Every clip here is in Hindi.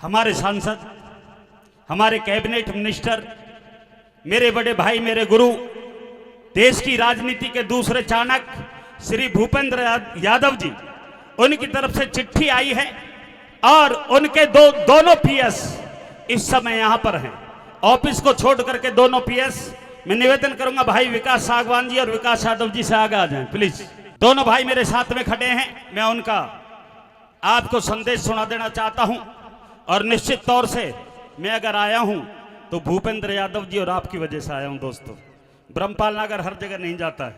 हमारे सांसद, हमारे कैबिनेट मिनिस्टर, मेरे बड़े भाई, मेरे गुरु, देश की राजनीति के दूसरे चाणक्य श्री भूपेंद्र यादव जी, उनकी तरफ से चिट्ठी आई है और उनके दोनों पीएस इस समय यहां पर हैं। ऑफिस को छोड़ करके दोनों पीएस, मैं निवेदन करूंगा भाई विकास सागवान जी और विकास यादव जी से आगे आ जाएं प्लीज। दोनों भाई मेरे साथ में खड़े हैं, मैं उनका आपको संदेश सुना देना चाहता हूं। और निश्चित तौर से मैं अगर आया हूं तो भूपेंद्र यादव जी और आपकी वजह से आया हूं दोस्तों। ब्रह्मपाल नगर हर जगह नहीं जाता है,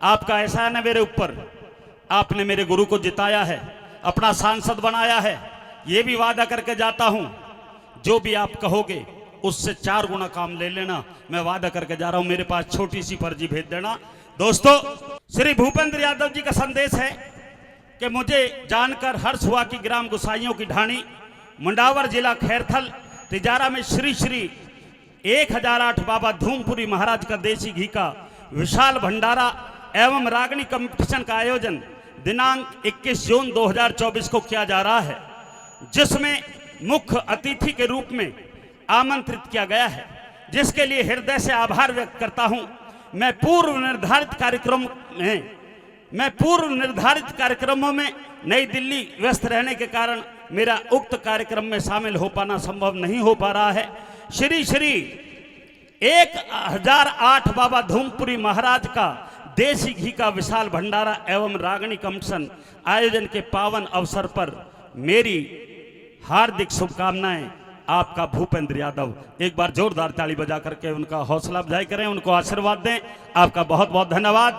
आपका एहसान है मेरे ऊपर। आपने मेरे गुरु को जिताया है, अपना सांसद बनाया है। ये भी वादा करके जाता हूं, जो भी आप कहोगे उससे 4 गुना काम ले लेना, मैं वादा करके जा रहा हूं। मेरे पास छोटी सी पर्ची भेज देना। दोस्तों, श्री भूपेंद्र यादव जी का संदेश है कि मुझे जानकर हर्ष हुआ कि ग्राम गुसाइयों की ढाणी, मुंडावर जिला खैरथल, तिजारा में श्री श्री 1008 बाबा धूमपुरी महाराज का देसी घी का विशाल भंडारा एवं रागनी कंपटीशन का आयोजन दिनांक 21 जून 2024 को किया जा रहा है, जिसमें मुख्य अतिथि के रूप में आमंत्रित किया गया है, जिसके लिए हृदय से आभार व्यक्त करता हूं। मैं पूर्व निर्धारित कार्यक्रमों में नई दिल्ली व्यस्त रहने के कारण मेरा उक्त कार्यक्रम में शामिल हो पाना संभव नहीं हो पा रहा है। श्री श्री 1008 बाबा धूमपुरी महाराज का देसी घी का विशाल भंडारा एवं रागनी कंपटीशन आयोजन के पावन अवसर पर मेरी हार्दिक शुभकामनाएं। आपका भूपेंद्र यादव। एक बार जोरदार ताली बजा करके उनका हौसला अफजाई करें, उनको आशीर्वाद दें। आपका बहुत बहुत धन्यवाद।